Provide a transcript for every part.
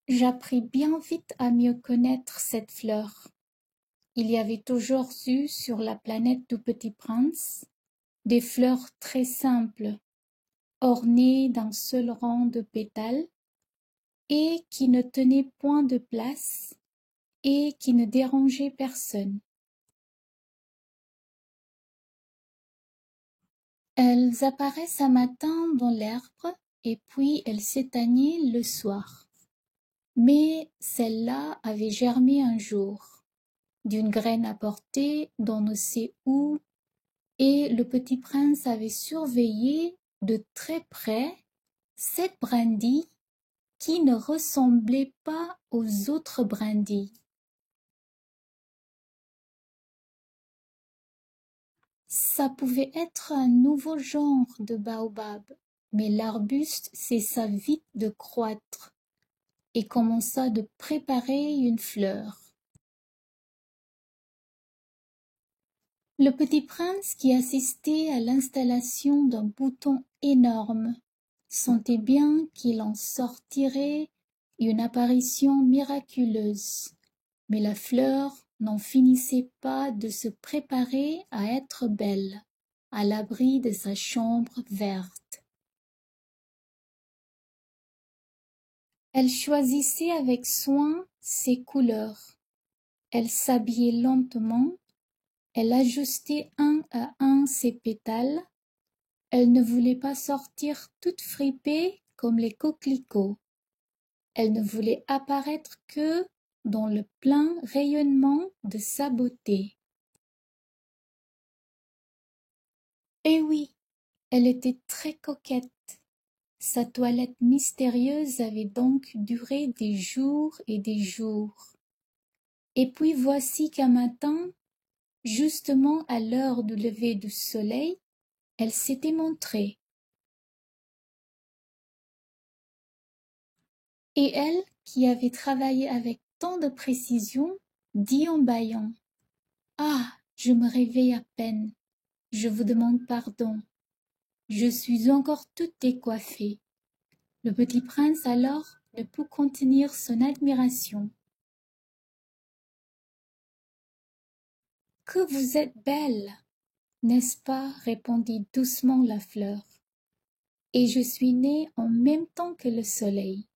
J'appris bien vite à mieux connaître cette fleur. Il y avait toujours eu sur la planète du Petit Prince des fleurs très simples, ornées d'un seul rang de pétales, et qui ne tenaient point de place, et qui ne dérangeaient personne. Elles apparaissent un matin dans l'herbe, et puis elles s'éteignent le soir. Mais celle-là avait germé un jour, d'une graine apportée d'on ne sait où, et le Petit Prince avait surveillé de très près cette brindille qui ne ressemblait pas aux autres brindilles. Ça pouvait être un nouveau genre de baobab, mais l'arbuste cessa vite de croître et commença de préparer une fleur. Le Petit Prince, qui assistait à l'installation d'un bouton énorme, sentait bien qu'il en sortirait une apparition miraculeuse, mais la fleur n'en finissait pas de se préparer à être belle, à l'abri de sa chambre verte. Elle choisissait avec soin ses couleurs. Elle s'habillait lentement, elle ajustait un à un ses pétales. Elle ne voulait pas sortir toute fripée comme les coquelicots. Elle ne voulait apparaître que dans le plein rayonnement de sa beauté. Et oui, elle était très coquette. Sa toilette mystérieuse avait donc duré des jours et des jours. Et puis voici qu'un matin, justement à l'heure du lever du soleil, elle s'était montrée. Et elle, qui avait travaillé avec tant de précision, dit en bâillant: « Ah, je me réveille à peine. Je vous demande pardon. Je suis encore toute décoiffée. » Le Petit Prince alors ne put contenir son admiration. « Que vous êtes belle, n'est-ce pas ?» répondit doucement la fleur. « Et je suis née en même temps que le soleil. »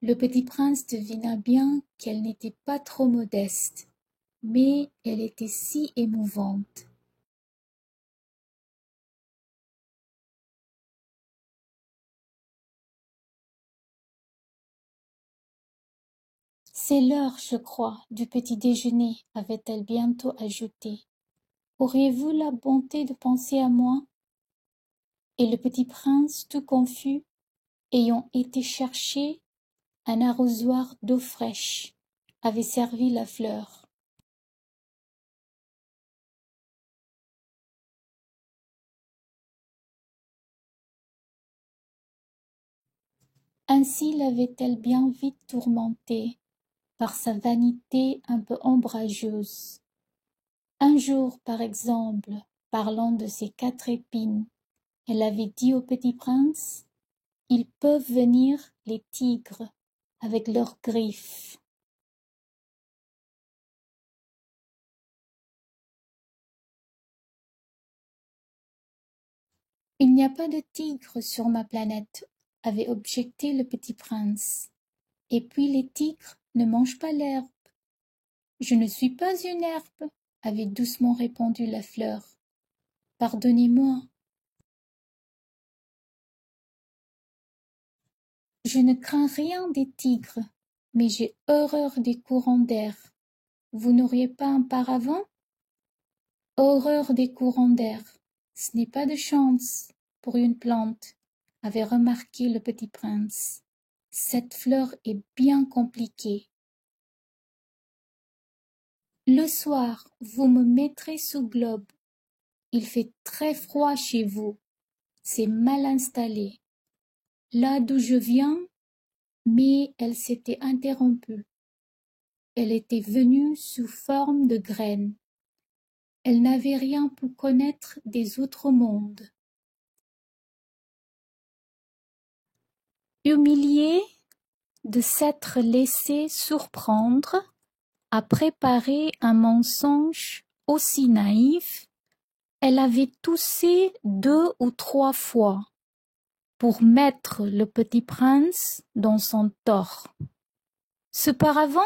Le Petit Prince devina bien qu'elle n'était pas trop modeste, mais elle était si émouvante. « C'est l'heure, je crois, du petit déjeuner, avait-elle bientôt ajouté. « Auriez-vous la bonté de penser à moi ?» Et le Petit Prince, tout confus, ayant été chercher un arrosoir d'eau fraîche, avait servi la fleur. Ainsi l'avait-elle bien vite tourmentée par sa vanité un peu ombrageuse. Un jour, par exemple, parlant de ses 4 épines, elle avait dit au Petit Prince: « Ils peuvent venir, les tigres, avec leurs griffes. » « Il n'y a pas de tigres sur ma planète, » avait objecté le Petit Prince. « Et puis les tigres ne mangent pas l'herbe. »« Je ne suis pas une herbe, » avait doucement répondu la fleur. « Pardonnez-moi. »« Je ne crains rien des tigres, mais j'ai horreur des courants d'air. Vous n'auriez pas un paravent ? » ?»« Horreur des courants d'air, ce n'est pas de chance pour une plante, » avait remarqué le Petit Prince. « Cette fleur est bien compliquée. »« Le soir, vous me mettrez sous globe. Il fait très froid chez vous, c'est mal installé. Là d'où je viens, » mais elle s'était interrompue. Elle était venue sous forme de graine. Elle n'avait rien pu connaître des autres mondes. Humiliée, de s'être laissé surprendre à préparer un mensonge aussi naïf, elle avait toussé 2 ou 3 fois pour mettre le petit prince dans son tort. Cependant,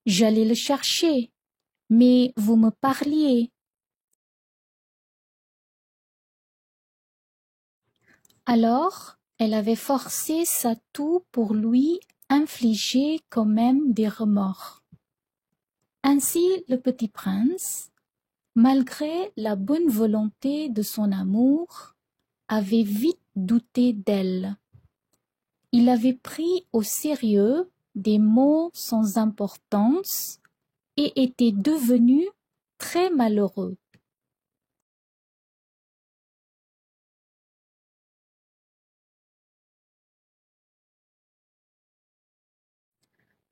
j'allais le chercher, mais vous me parliez. Alors, elle avait forcé sa toux pour lui infliger quand même des remords. Ainsi, le petit prince, malgré la bonne volonté de son amour, avait vite douté d'elle. Il avait pris au sérieux des mots sans importance et était devenu très malheureux.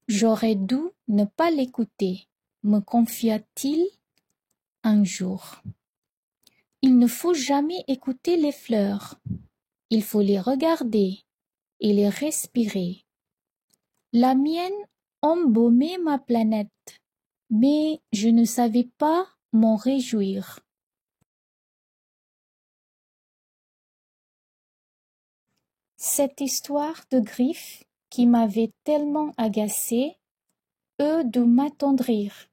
J'aurais dû ne pas l'écouter, me confia-t-il un jour. Il ne faut jamais écouter les fleurs. Il faut les regarder et les respirer. La mienne embaumait ma planète, mais je ne savais pas m'en réjouir. Cette histoire de griffes qui m'avait tellement agacée eut de m'attendrir.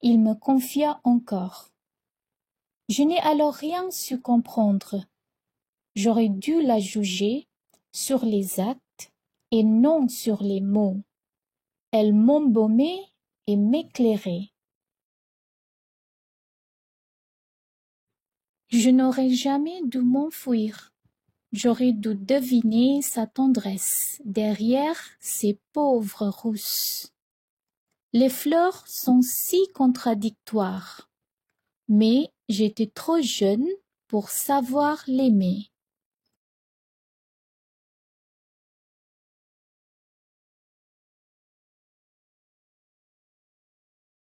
Il me confia encore. Je n'ai alors rien su comprendre. J'aurais dû la juger sur les actes et non sur les mots. Elle m'embaumait et m'éclairait. Je n'aurais jamais dû m'enfuir. J'aurais dû deviner sa tendresse derrière ces pauvres rousses. Les fleurs sont si contradictoires, mais j'étais trop jeune pour savoir l'aimer.